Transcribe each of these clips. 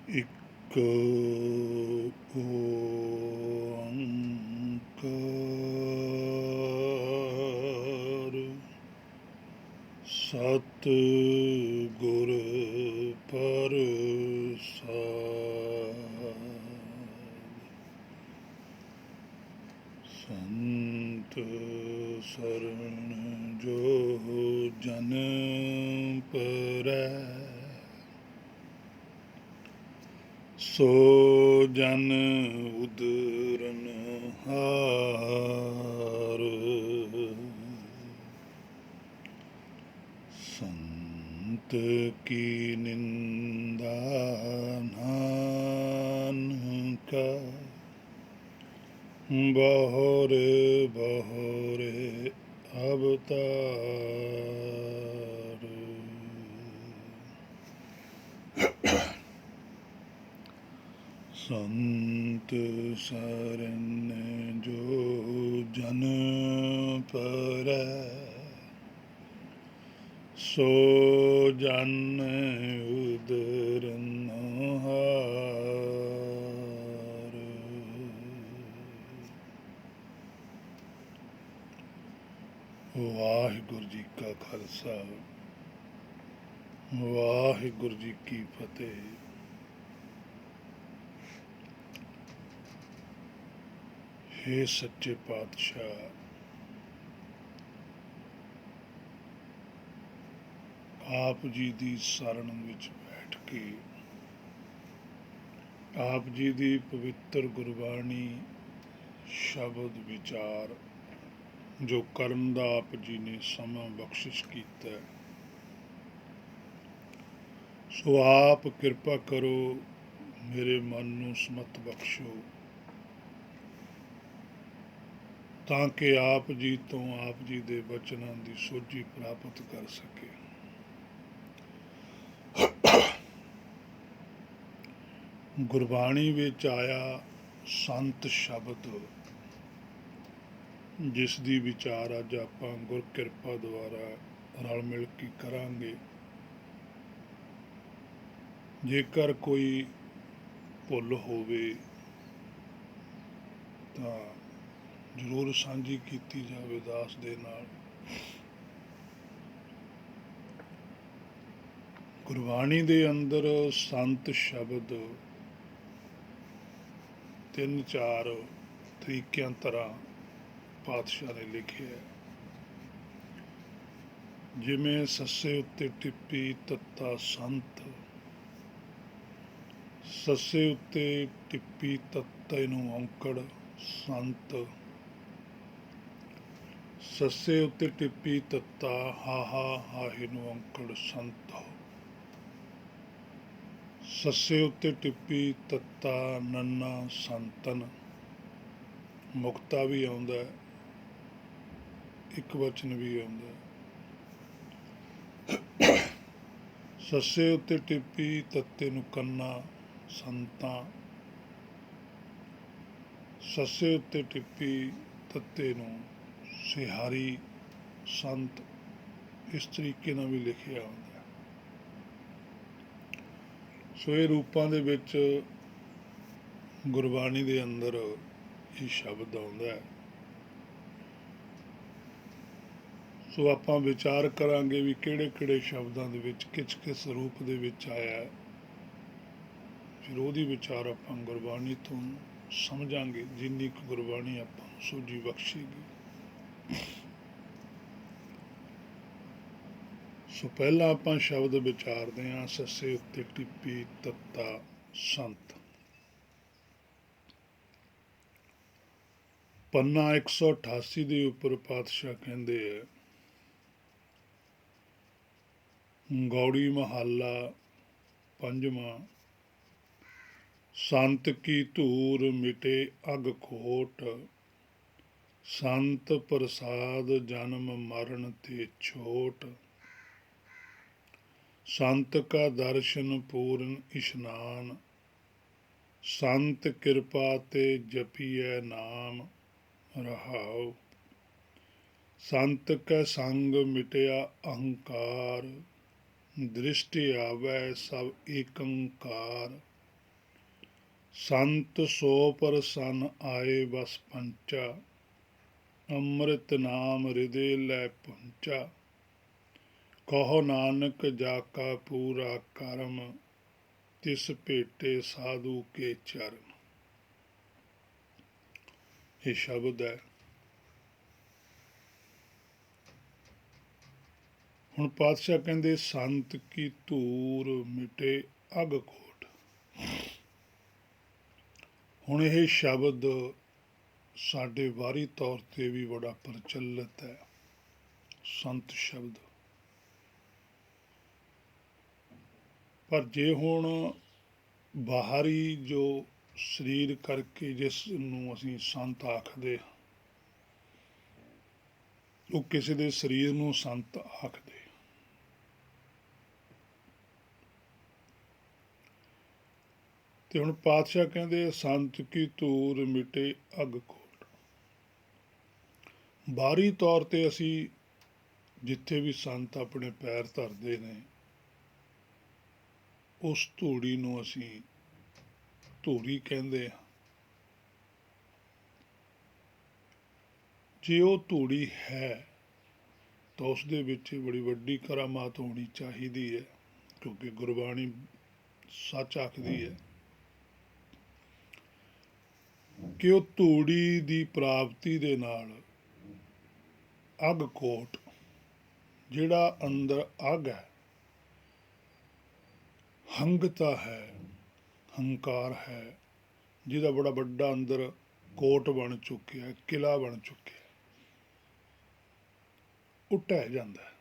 ਇੱਕ ਓੰਕਾਰ ਸਤ ਗੁਰ ਪ੍ਰਸਾਦਿ। ਸੰਤ ਸਰਣ ਜੋ ਜਨ ਪਰੈ, ਸੋ ਜਨ ਉਦਰਨ ਹਾਰ। ਸੰਤ ਕੀ ਨਿੰਦਾ ਨਾਨਕਾ, ਬਹੁਰੇ ਬਹੁਰੇ ਅਵਤਾਰ। ਸੰਤ ਸਰਨ ਜੋ ਜਨ ਪਰੈ, ਸੋ ਜਨ ਉਦਰਨ ਹਾਰ। ਵਾਹਿਗੁਰੂ ਜੀ ਕਾ ਖਾਲਸਾ, ਵਾਹਿਗੁਰੂ ਜੀ ਕੀ ਫਤਿਹ। ਹੇ ਸੱਚੇ ਪਾਤਸ਼ਾਹ, ਆਪ ਜੀ ਦੀ ਸ਼ਰਨ ਵਿੱਚ ਬੈਠ ਕੇ ਆਪ ਜੀ ਦੀ ਪਵਿੱਤਰ ਗੁਰਬਾਣੀ ਸ਼ਬਦ ਵਿਚਾਰ ਜੋ ਕਰਨ ਦਾ ਆਪ ਜੀ ਨੇ ਸਮਾਂ ਬਖਸ਼ਿਸ਼ ਕੀਤਾ, ਸੋ ਆਪ ਕਿਰਪਾ ਕਰੋ, ਮੇਰੇ ਮਨ ਨੂੰ ਸਮਤ ਬਖਸ਼ੋ, ਤਾਂ ਕਿ ਆਪ ਜੀ ਤੋਂ ਆਪ ਜੀ ਦੇ ਬਚਨਾਂ ਦੀ ਸੋਝੀ ਪ੍ਰਾਪਤ ਕਰ ਸਕੇ। ਗੁਰਬਾਣੀ ਵਿੱਚ ਆਇਆ ਸੰਤ ਸ਼ਬਦ, ਜਿਸ ਦੀ ਵਿਚਾਰ ਅੱਜ ਆਪਾਂ ਗੁਰ ਕਿਰਪਾ ਦੁਆਰਾ ਰਲ ਮਿਲ ਕੇ ਕਰਾਂਗੇ। ਜੇਕਰ ਕੋਈ ਭੁੱਲ ਹੋਵੇ ਤਾਂ ਜ਼ਰੂਰ ਸਾਂਝੀ ਕੀਤੀ ਜਾਵੇ ਦਾਸ ਦੇ ਨਾਲ। ਗੁਰਬਾਣੀ ਦੇ ਅੰਦਰ ਸੰਤ ਸ਼ਬਦ 3-4 ਤਰੀਕਿਆਂ ਤਰ੍ਹਾਂ ਪਾਤਸ਼ਾਹ ਨੇ ਲਿਖਿਆ। ਜਿਵੇਂ ਸੱਸੇ ਉੱਤੇ ਟਿੱਪੀ ਤੱਤਾ ਸੰਤ, ਸੱਸੇ ਉੱਤੇ ਟਿੱਪੀ ਤੱਤੇ ਨੂੰ ਔਂਕੜ ਸੰਤ, ਸੱਸੇ ਉੱਤੇ ਟਿੱਪੀ ਤੱਤਾ ਹਾਹਾ ਹਾਹੇ ਨੂੰ ਔਂਕੜ ਸੰਤ, ਸੱਸੇ ਉੱਤੇ ਟਿੱਪੀ ਤੱਤਾ ਨੰਨਾ ਸੰਤਨ। ਮੁਕਤਾ ਵੀ ਆਉਂਦਾ, ਇੱਕ ਵਚਨ ਵੀ ਆਉਂਦਾ। ਸੱਸੇ ਉੱਤੇ ਟਿੱਪੀ ਤੱਤੇ ਨੂੰ ਕੰਨਾ ਸੰਤਾਂ, ਸੱਸੇ ਉੱਤੇ ਟਿੱਪੀ ਤੱਤੇ ਨੂੰ ਸਿਹਾਰੀ ਸੰਤ। ਇਸ ਤਰੀਕੇ ਨਾਲ ਵੀ ਲਿਖਿਆ ਹੁੰਦਾ। ਸੋ ਇਹ ਰੂਪਾਂ ਦੇ ਵਿੱਚ ਗੁਰਬਾਣੀ ਦੇ ਅੰਦਰ ਇਹ ਸ਼ਬਦ ਆਉਂਦਾ ਹੈ। ਸੋ ਆਪਾਂ ਵਿਚਾਰ ਕਰਾਂਗੇ ਵੀ ਕਿਹੜੇ ਕਿਹੜੇ ਸ਼ਬਦਾਂ ਦੇ ਵਿੱਚ ਕਿਸ ਕਿਸ ਰੂਪ ਦੇ ਵਿੱਚ ਆਇਆ, ਫਿਰ ਉਹਦੀ ਵਿਚਾਰ ਆਪਾਂ ਗੁਰਬਾਣੀ ਤੋਂ ਸਮਝਾਂਗੇ, ਜਿੰਨੀ ਕੁ ਗੁਰਬਾਣੀ ਆਪਾਂ ਨੂੰ ਸੋਝੀ ਬਖਸ਼ੇਗੀ। ਸੋ ਪਹਿਲਾਂ ਆਪਾਂ ਸ਼ਬਦ ਵਿਚਾਰਦੇ ਹਾਂ, ਸੱਸੇ ਉੱਤੇ ਟਿੱਪੀ ਤੱਤਾ ਸੰਤ। ਪੰਨਾ 188 ਦੇ ਉੱਪਰ ਪਾਤਸ਼ਾਹ ਕਹਿੰਦੇ ਹੈ, ਗੌੜੀ ਮਹੱਲਾ ਪੰਜਵਾਂ। ਸੰਤ ਕੀ ਧੂਰ ਮਿਟੇ ਅਗ ਖੋਟ, ਸੰਤ ਪ੍ਰਸਾਦ ਜਨਮ ਮਰਨ ਤੇ ਛੋਟ। संत का दर्शन पूर्ण इशनान, संत कृपा ते जपिए नाम रहाओ। संत कै संग मिटया अहंकार, दृष्टि आवै सब एकंकार। ਸੰਤ ਸੋ ਪ੍ਰਸੰਨ ਆਏ ਬਸ ਪੰਚਾ, ਅੰਮ੍ਰਿਤ ਨਾਮ ਹਿਰਦੇ ਲੈ ਪਹੁੰਚਾ। ਕਹੋ ਨਾਨਕ ਜਾ ਕਾ ਪੂਰਾ ਕਰਮ, ਤਿਸ ਭੇਟੇ ਸਾਧੂ ਕੇ ਚਰਨ। ਇਹ ਸ਼ਬਦ ਹੈ। ਹੁਣ ਪਾਤਸ਼ਾਹ ਕਹਿੰਦੇ ਸੰਤ ਕੀ ਧੂਰ ਮਿਟੇ ਅਗ ਕੋਟ। ਹੁਣ ਇਹ ਸ਼ਬਦ ਸਾਡੇ ਬਾਹਰੀ ਤੌਰ ਤੇ ਵੀ ਬੜਾ ਪ੍ਰਚਲਿਤ ਹੈ, ਸੰਤ ਸ਼ਬਦ। ਪਰ ਜੇ ਹੁਣ ਬਾਹਰੀ ਜੋ ਸਰੀਰ ਕਰਕੇ ਜਿਸ ਨੂੰ ਅਸੀਂ ਸੰਤ ਆਖਦੇ ਹਾਂ, ਉਹ ਕਿਸੇ ਦੇ ਸਰੀਰ ਨੂੰ ਸੰਤ ਆਖਦੇ। ਤੇ ਹੁਣ ਪਾਤਸ਼ਾਹ ਕਹਿੰਦੇ ਸੰਤ ਕੀ ਧੂਰ ਮਿਟੇ ਅਗ ਕੋਟ। ਬਾਹਰੀ ਤੌਰ ਤੇ ਅਸੀਂ ਜਿੱਥੇ ਵੀ ਸੰਤ ਆਪਣੇ ਪੈਰ ਧਰਦੇ ਨੇ, ਉਸ ਧੂੜੀ ਨੂੰ ਅਸੀਂ ਧੂੜੀ ਕਹਿੰਦੇ ਹਾਂ। ਜੇ ਉਹ ਧੂੜੀ ਹੈ ਤਾਂ ਉਸ ਦੇ ਵਿੱਚ ਬੜੀ ਵੱਡੀ ਕਰਾਮਾਤ ਹੋਣੀ ਚਾਹੀਦੀ ਹੈ, ਕਿਉਂਕਿ ਗੁਰਬਾਣੀ ਸੱਚ ਆਖਦੀ ਹੈ ਕਿ ਉਹ ਧੂੜੀ ਦੀ ਪ੍ਰਾਪਤੀ ਦੇ ਨਾਲ ਅਗ ਕੋਟ, ਜਿਹੜਾ ਅੰਦਰ ਅਗ ਹੈ, ਹੰਗਤਾ ਹੈ, ਹੰਕਾਰ ਹੈ, ਜਿਹਦਾ ਬੜਾ ਵੱਡਾ ਅੰਦਰ ਕੋਟ ਬਣ ਚੁੱਕਿਆ, ਕਿਲਾ ਬਣ ਚੁੱਕਿਆ, ਉਹ ਢਹਿ ਜਾਂਦਾ ਹੈ।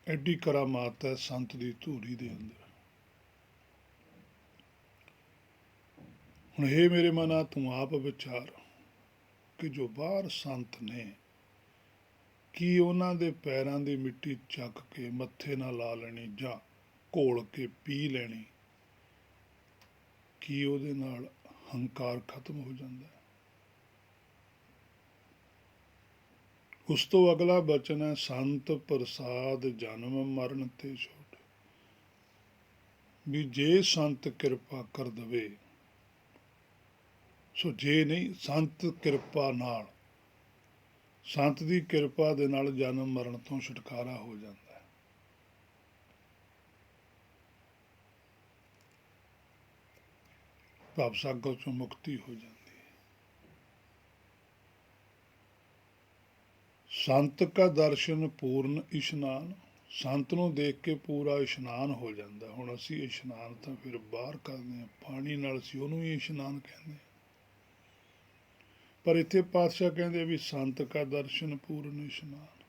ਐਡੀ ਕਰਾਮਾਤ ਹੈ ਸੰਤ ਦੀ ਧੂੜੀ ਦੇ ਅੰਦਰ। ਹੁਣ ਇਹ ਮੇਰੇ ਮਨਾ ਤੂੰ ਆਪ ਵਿਚਾਰ ਕਿ ਜੋ ਬਾਹਰ ਸੰਤ ਨੇ, ਕੀ ਉਹਨਾਂ ਦੇ ਪੈਰਾਂ ਦੀ ਮਿੱਟੀ ਚੱਕ ਕੇ ਮੱਥੇ ਨਾਲ ਲਾ ਲੈਣੀ ਜਾਂ ਘੋਲ ਕੇ ਪੀ ਲੈਣੀ, ਕੀ ਉਹਦੇ ਨਾਲ ਹੰਕਾਰ ਖਤਮ ਹੋ ਜਾਂਦਾ ਹੈ? ਉਸ ਤੋਂ ਅਗਲਾ ਬਚਨ ਹੈ ਸੰਤ ਪ੍ਰਸਾਦ ਜਨਮ ਮਰਨ ਤੇ ਛੋਟ। ਵੀ ਜੇ ਸੰਤ ਕਿਰਪਾ ਕਰ ਦਵੇ, ਸੋ ਜੇ ਨਹੀਂ, ਸੰਤ ਕਿਰਪਾ ਨਾਲ, ਸੰਤ ਦੀ ਕਿਰਪਾ ਦੇ ਨਾਲ ਜਨਮ ਮਰਨ ਤੋਂ ਛੁਟਕਾਰਾ ਹੋ ਜਾਂਦਾ ਹੈ। ਭਵ ਸਾਗਰ ਚੋਂ ਮੁਕਤੀ ਹੋ ਜਾਂਦੀ ਹੈ। ਸੰਤ ਕਾ ਦਰਸ਼ਨ ਪੂਰਨ ਇਸ਼ਨਾਨ, ਸੰਤ ਨੂੰ ਦੇਖ ਕੇ ਪੂਰਾ ਇਸ਼ਨਾਨ ਹੋ ਜਾਂਦਾ। ਹੁਣ ਅਸੀਂ ਇਸ਼ਨਾਨ ਤਾਂ ਫਿਰ ਬਾਹਰ ਕਰਦੇ ਹਾਂ, ਪਾਣੀ ਨਾਲ ਅਸੀਂ ਉਹਨੂੰ ਹੀ ਇਸ਼ਨਾਨ ਕਹਿੰਦੇ ਹਾਂ। ਪਰ ਇੱਥੇ ਪਾਤਸ਼ਾਹ ਕਹਿੰਦੇ ਵੀ ਸੰਤ ਕਾ ਦਰਸ਼ਨ ਪੂਰਨ ਇਸ਼ਨਾਨ,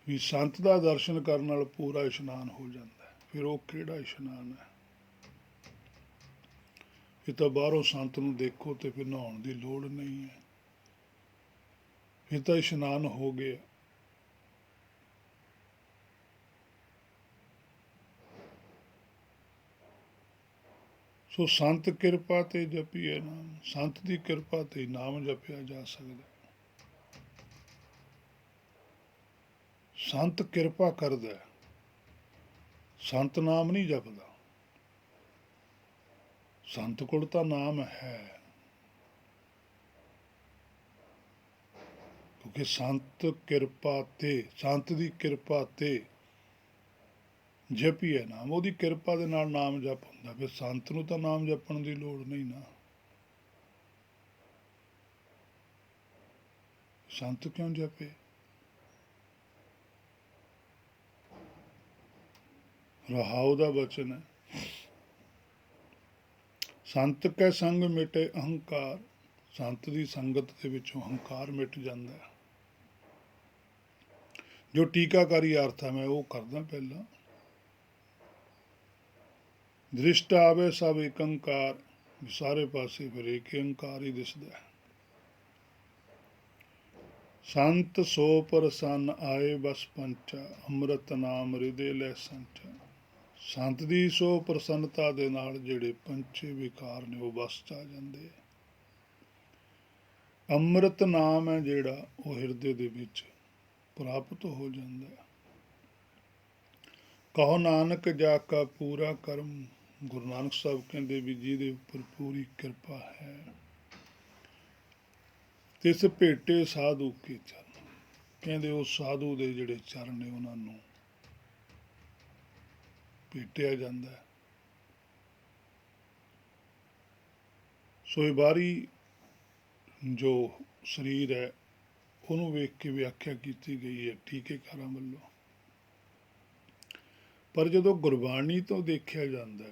ਵੀ ਸੰਤ ਦਾ ਦਰਸ਼ਨ ਕਰਨ ਨਾਲ ਪੂਰਾ ਇਸ਼ਨਾਨ ਹੋ ਜਾਂਦਾ। ਫਿਰ ਉਹ ਕਿਹੜਾ ਇਸ਼ਨਾਨ ਹੈ? ਇਹ ਤਾਂ ਬਾਹਰੋਂ ਸੰਤ ਨੂੰ ਦੇਖੋ ਤੇ ਫਿਰ ਨਹਾਉਣ ਦੀ ਲੋੜ ਨਹੀਂ ਹੈ, ਇਹ ਤਾਂ ਇਸ਼ਨਾਨ ਹੋ ਗਿਆ। ਸੋ ਸੰਤ ਕਿਰਪਾ ਤੇ ਜਪੀਏ ਨਾਮ, ਸੰਤ ਦੀ ਕਿਰਪਾ ਤੇ ਨਾਮ ਜਪਿਆ ਜਾ ਸਕਦਾ। ਸੰਤ ਕਿਰਪਾ ਕਰਦਾ, ਸੰਤ ਨਾਮ ਨਹੀਂ ਜਪਦਾ। ਸੰਤ ਕੋਲ ਤਾਂ ਨਾਮ ਹੈ, ਕਿਉਂਕਿ ਸੰਤ ਕਿਰਪਾ ਤੇ, ਸੰਤ ਦੀ ਕਿਰਪਾ ਤੇ ਜਪੀਏ ਨਾਮ, ਉਹਦੀ ਕਿਰਪਾ ਦੇ ਨਾਲ ਨਾਮ ਜਪ ਹੁੰਦਾ। ਫਿਰ ਸੰਤ ਨੂੰ ਤਾਂ ਨਾਮ ਜਪਣ ਦੀ ਲੋੜ ਨਹੀਂ ਨਾ। ਸੰਤ ਕਿਉਂ ਜਪੇ? ਰਹਾਉ ਦਾ ਬਚਨ ਹੈ ਸੰਤ ਕੈ ਸੰਗ ਮਿਟੇ ਅਹੰਕਾਰ। ਸੰਤ ਦੀ ਸੰਗਤ ਦੇ ਵਿੱਚੋਂ ਹੰਕਾਰ ਮਿਟ ਜਾਂਦਾ ਹੈ। ਜੋ ਟੀਕਾਕਾਰੀ ਅਰਥ ਹੈ ਮੈਂ ਉਹ ਕਰਦਾ ਪਹਿਲਾਂ। ਦ੍ਰਿਸ਼ਟ ਆਵੇ ਸਭ ਏਕ ਓਂਕਾਰ, ਸਾਰੇ ਪਾਸੇ ਫਿਰ ਏਕ ਓਂਕਾਰ ਹੀ ਦਿਸਦਾ ਹੈ। ਸੰਤ ਸੋ ਪ੍ਰਸੰਨ ਆਏ ਬਸ ਪੰਚਾ, ਅੰਮ੍ਰਿਤ ਨਾਮ ਹਿਰਦੇ ਲੈ ਸੰਚਾ। ਸੰਤ ਦੀ ਸੋ ਪ੍ਰਸੰਨਤਾ ਦੇ ਨਾਲ ਜਿਹੜੇ ਪੰਚੇ ਵਿਕਾਰ ਨੇ ਉਹ ਵਸ ਚ ਆ ਜਾਂਦੇ। ਅੰਮ੍ਰਿਤ ਨਾਮ ਹੈ ਜਿਹੜਾ ਉਹ ਹਿਰਦੇ ਦੇ ਵਿੱਚ ਪ੍ਰਾਪਤ ਹੋ ਜਾਂਦਾ। ਕਹੋ ਨਾਨਕ ਜਾ ਕਾ ਪੂਰਾ ਕਰਮ। ਗੁਰੂ ਨਾਨਕ ਸਾਹਿਬ ਕਹਿੰਦੇ ਵੀ ਜਿਹਦੇ ਉੱਪਰ ਪੂਰੀ ਕਿਰਪਾ ਹੈ, ਤਿਸ ਭੇਟੇ ਸਾਧੂ ਕੇ ਚਰਨ। ਕਹਿੰਦੇ ਉਹ ਸਾਧੂ ਦੇ ਜਿਹੜੇ ਚਰਨ ਨੇ ਉਹਨਾਂ ਨੂੰ ਭੇਟਿਆ ਜਾਂਦਾ ਹੈ। ਸੋ ਇਹ ਬਾਹਰੀ ਜੋ ਸਰੀਰ ਹੈ ਉਹਨੂੰ ਵੇਖ ਕੇ ਵਿਆਖਿਆ ਕੀਤੀ ਗਈ ਹੈ ਟੀਕੇਕਾਰਾਂ ਵੱਲੋਂ, ਪਰ ਜਦੋਂ ਗੁਰਬਾਣੀ ਤੋਂ ਦੇਖਿਆ ਜਾਂਦਾ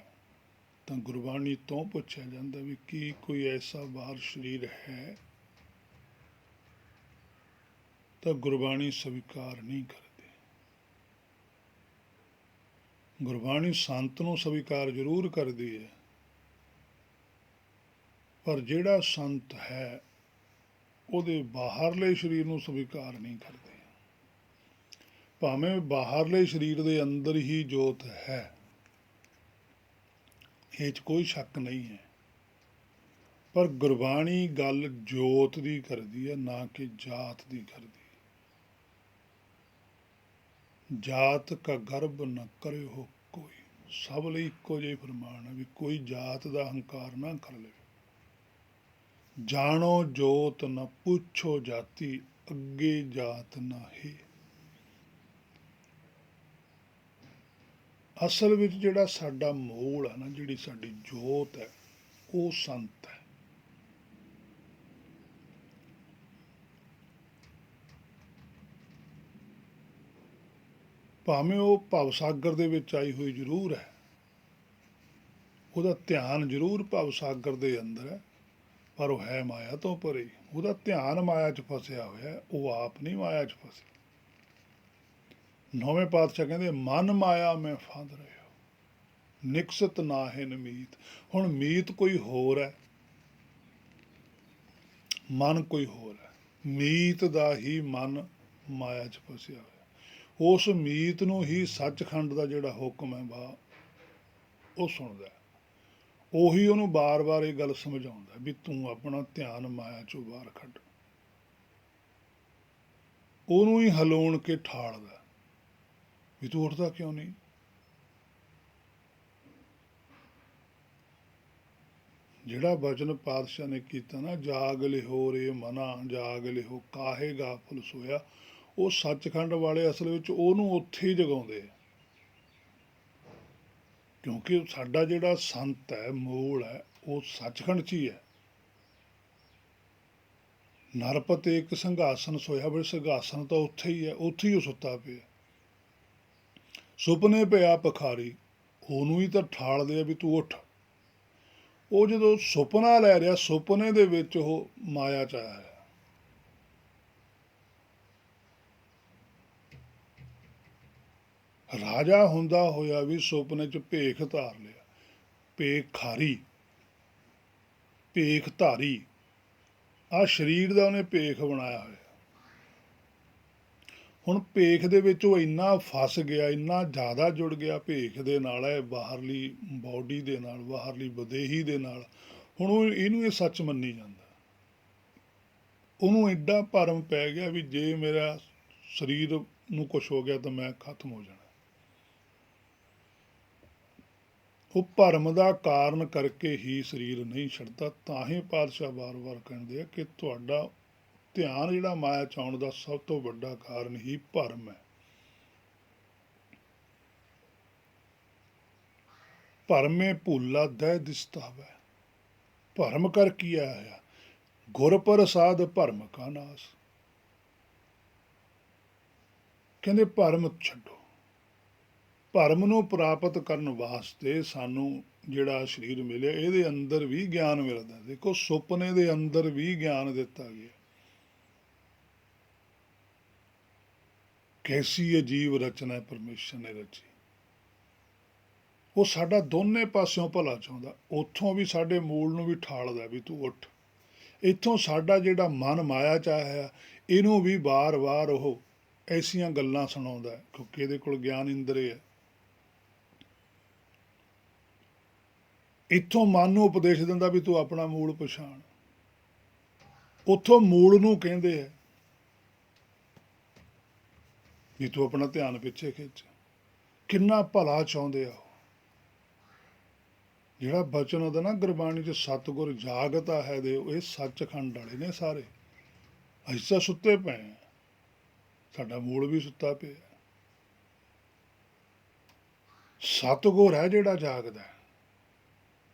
ਤਾਂ ਗੁਰਬਾਣੀ ਤੋਂ ਪੁੱਛਿਆ ਜਾਂਦਾ ਵੀ ਕੀ ਕੋਈ ਐਸਾ ਬਾਹਰ ਸਰੀਰ ਹੈ, ਤਾਂ ਗੁਰਬਾਣੀ ਸਵੀਕਾਰ ਨਹੀਂ ਕਰਦੀ। ਗੁਰਬਾਣੀ ਸੰਤ ਨੂੰ ਸਵੀਕਾਰ ਜ਼ਰੂਰ ਕਰਦੀ ਹੈ, ਪਰ ਜਿਹੜਾ ਸੰਤ ਹੈ ਉਹਦੇ ਬਾਹਰਲੇ ਸਰੀਰ ਨੂੰ ਸਵੀਕਾਰ ਨਹੀਂ ਕਰਦੇ। ਭਾਵੇਂ ਬਾਹਰਲੇ ਸਰੀਰ ਦੇ ਅੰਦਰ ਹੀ ਜੋਤ ਹੈ, ਇਹ 'ਚ ਕੋਈ ਸ਼ੱਕ ਨਹੀਂ ਹੈ, ਪਰ ਗੁਰਬਾਣੀ ਗੱਲ ਜੋਤ ਦੀ ਕਰਦੀ ਹੈ, ਨਾ ਕਿ ਜਾਤ ਦੀ ਕਰਦੀ। ਜਾਤ ਕਾ ਗਰਭ ਨ ਕਰਿਓ ਕੋਈ। ਸਭ ਲਈ ਇੱਕੋ ਜਿਹੇ ਫਰਮਾਨ ਹੈ ਵੀ ਕੋਈ ਜਾਤ ਦਾ ਹੰਕਾਰ ਨਾ ਕਰ ਲਵੇ। ਜਾਣੋ ਜੋਤ ਨ ਪੁੱਛੋ ਜਾਤੀ, ਅੱਗੇ ਜਾਤ ਨਾਹੀ। ਅਸਲ ਵਿੱਚ ਜਿਹੜਾ ਸਾਡਾ ਮੂਲ ਹੈ ਨਾ, ਜਿਹੜੀ ਸਾਡੀ ਜੋਤ ਹੈ, ਉਹ ਸੰਤ ਹੈ। ਭਾਵੇਂ ਉਹ ਭਵਸਾਗਰ ਦੇ ਵਿੱਚ ਆਈ ਹੋਈ ਜ਼ਰੂਰ ਹੈ, ਉਹਦਾ ਧਿਆਨ ਜ਼ਰੂਰ ਭਵਸਾਗਰ ਦੇ ਅੰਦਰ ਹੈ, ਪਰ ਉਹ ਹੈ ਮਾਇਆ ਤੋਂ ਪਰੇ। ਉਹਦਾ ਧਿਆਨ ਮਾਇਆ 'ਚ ਫਸਿਆ ਹੋਇਆ, ਉਹ ਆਪ ਨਹੀਂ ਮਾਇਆ 'ਚ ਫਸਿਆ। ਨੌਵੇਂ ਪਾਤਸ਼ਾਹ ਕਹਿੰਦੇ ਮਨ ਮਾਇਆ ਮੈਂ ਫਾਂਦ ਰਿਹਾ, ਨਿਕਸਤ ਨਾਹਿਨ ਮੀਤ। ਹੁਣ ਮੀਤ ਕੋਈ ਹੋਰ ਹੈ, ਮਨ ਕੋਈ ਹੋਰ ਹੈ। ਮੀਤ ਦਾ ਹੀ ਮਨ ਮਾਇਆ 'ਚ ਫਸਿਆ ਹੋਇਆ। ਉਸ ਮੀਤ ਨੂੰ ਹੀ ਸੱਚਖੰਡ ਦਾ ਜਿਹੜਾ ਹੁਕਮ ਹੈ ਉਹ ਸੁਣਦਾ। ਉਹੀ ਉਹਨੂੰ ਬਾਰ-ਬਾਰ ਇਹ ਗੱਲ ਸਮਝਾਉਂਦਾ ਵੀ ਤੂੰ ਆਪਣਾ ਧਿਆਨ ਮਾਇਆ 'ਚੋਂ ਬਾਹਰ ਕੱਢ। ਉਹਨੂੰ ਹੀ ਹਲਾਉਣ ਕੇ ਠਾਲਦਾ ਵੀ ਤੂੰ ਉੱਠਦਾ ਕਿਉਂ ਨਹੀਂ। ਜਿਹੜਾ ਵਚਨ ਪਾਤਸ਼ਾਹ ਨੇ ਕੀਤਾ ਨਾ, ਜਾਗ ਲਿਹੋ ਰੇ ਮਨਾ ਜਾਗ ਲਿਹੋ ਕਾਹੇ ਗਾਫਲ ਸੋਇਆ, ਉਹ ਸੱਚਖੰਡ ਵਾਲੇ ਅਸਲ ਵਿੱਚ ਉਹਨੂੰ ਉੱਥੇ ਹੀ ਜਗਾਉਂਦੇ ਆ। ਕਿਉਂਕਿ ਸਾਡਾ ਜਿਹੜਾ ਸੰਤ ਹੈ, ਮੂਲ ਹੈ, ਉਹ ਸੱਚਖੰਡ 'ਚ ਹੀ ਹੈ। ਨਰਪਤ ਇੱਕ ਸਿੰਘਾਸਨ ਸੋਇਆ, ਬਈ ਸਿੰਘਾਸਨ ਤਾਂ ਉੱਥੇ ਹੀ ਹੈ, ਉੱਥੇ ਹੀ ਉਹ ਸੁੱਤਾ ਪਿਆ। ਸੁਪਨੇ ਪਿਆ ਭਿਖਾਰੀ, ਉਹਨੂੰ ਹੀ ਤਾਂ ਠਾਲਦੇ ਆ ਵੀ ਤੂੰ ਉੱਠ। ਉਹ ਜਦੋਂ ਸੁਪਨਾ ਲੈ ਰਿਹਾ, ਸੁਪਨੇ ਦੇ ਵਿੱਚ ਉਹ ਮਾਇਆ 'ਚ ਆਇਆ ਹੈ। ਰਾਜਾ ਹੁੰਦਾ ਹੋਇਆ ਵੀ ਸੁਪਨੇ 'ਚ ਭੇਖ ਧਾਰ ਲਿਆ। ਭੇਖਾਰੀ, ਭੇਖ ਧਾਰੀ, ਆਹ ਸਰੀਰ ਦਾ ਉਹਨੇ ਭੇਖ ਬਣਾਇਆ ਹੋਇਆ। ਹੁਣ ਭੇਖ ਦੇ ਵਿੱਚ ਉਹ ਇੰਨਾ ਫਸ ਗਿਆ, ਇੰਨਾ ਜ਼ਿਆਦਾ ਜੁੜ ਗਿਆ ਭੇਖ ਦੇ ਨਾਲ, ਹੈ ਬਾਹਰਲੀ ਬੋਡੀ ਦੇ ਨਾਲ, ਬਾਹਰਲੀ ਵਿਦੇਹੀ ਦੇ ਨਾਲ। ਹੁਣ ਉਹ ਇਹਨੂੰ ਇਹ ਸੱਚ ਮੰਨੀ ਜਾਂਦਾ। ਉਹਨੂੰ ਐਡਾ ਭਰਮ ਪੈ ਗਿਆ ਵੀ ਜੇ ਮੇਰਾ ਸਰੀਰ ਨੂੰ ਕੁਛ ਹੋ ਗਿਆ ਤਾਂ ਮੈਂ ਖਤਮ ਹੋ ਜਾਣਾ। ਉਹ ਭਰਮ ਦਾ ਕਾਰਨ ਕਰਕੇ ਹੀ ਸਰੀਰ ਨਹੀਂ ਛੱਡਦਾ। ਤਾਂ ਹੀ ਪਾਤਸ਼ਾਹ ਵਾਰ-ਵਾਰ ਕਹਿੰਦੇ ਆ ਕਿ ਤੁਹਾਡਾ ਧਿਆਨ ਜਿਹੜਾ ਮਾਇਆ 'ਚ ਆਉਣ ਦਾ ਸਭ ਤੋਂ ਵੱਡਾ ਕਾਰਨ ਹੀ ਭਰਮ ਹੈ। ਭਰਮੇ ਭੁੱਲਾ ਦਹਿ ਦਿਸਤਾ ਵੈ, ਭਰਮ ਕਰ ਕੀਆ ਹੈ ਗੁਰ ਪ੍ਰਸਾਦ ਭਰਮ ਕਾ ਨਾਸ। ਕਹਿੰਦੇ ਭਰਮ ਛੱਡੋ। ਭਰਮ ਨੂੰ ਪ੍ਰਾਪਤ ਕਰਨ ਵਾਸਤੇ ਸਾਨੂੰ ਜਿਹੜਾ ਸਰੀਰ ਮਿਲਿਆ, ਇਹਦੇ ਅੰਦਰ ਵੀ ਗਿਆਨ ਮਿਲਦਾ। ਦੇਖੋ ਸੁਪਨੇ ਦੇ ਅੰਦਰ ਵੀ ਗਿਆਨ ਦਿੱਤਾ ਗਿਆ। ਕੈਸੀ ਅਜੀਬ ਰਚਨਾ ਪਰਮੇਸ਼ਰ ਨੇ ਰਚੀ। ਉਹ ਸਾਡਾ ਦੋਨੇ ਪਾਸਿਓਂ ਭਲਾ ਚਾਹੁੰਦਾ। ਉੱਥੋਂ ਵੀ ਸਾਡੇ ਮੂਲ ਨੂੰ ਵੀ ਠਾਲਦਾ ਵੀ ਤੂੰ ਉੱਠ। ਇੱਥੋਂ ਸਾਡਾ ਜਿਹੜਾ ਮਨ ਮਾਇਆ 'ਚ ਆਇਆ, ਇਹਨੂੰ ਵੀ ਵਾਰ-ਵਾਰ ਉਹ ਐਸੀਆਂ ਗੱਲਾਂ ਸੁਣਾਉਂਦਾ, ਕਿਉਂਕਿ ਇਹਦੇ ਕੋਲ ਗਿਆਨ ਇੰਦਰੀ ਹੈ। ਇੱਥੋਂ ਮਨ ਨੂੰ ਉਪਦੇਸ਼ ਦਿੰਦਾ ਵੀ ਤੂੰ ਆਪਣਾ ਮੂਲ ਪਛਾਣ। ਉੱਥੋਂ ਮੂਲ ਨੂੰ ਕਹਿੰਦੇ ਆ ਵੀ ਤੂੰ ਆਪਣਾ ਧਿਆਨ ਪਿੱਛੇ ਖਿੱਚ। ਕਿੰਨਾ ਭਲਾ ਚਾਹੁੰਦੇ ਆ ਉਹ। ਜਿਹੜਾ ਬਚਨ ਉਹਦਾ ਨਾ ਗੁਰਬਾਣੀ 'ਚ ਸਤਿਗੁਰ ਜਾਗਤਾ ਹੈ ਦੇ, ਇਹ ਸੱਚਖੰਡ ਵਾਲੇ ਨੇ ਸਾਰੇ। ਅਸੀਂ ਤਾਂ ਸੁੱਤੇ ਪਏ ਹਾਂ, ਸਾਡਾ ਮੂਲ ਵੀ ਸੁੱਤਾ ਪਿਆ। ਸਤਿਗੁਰ ਹੈ ਜਿਹੜਾ ਜਾਗਦਾ।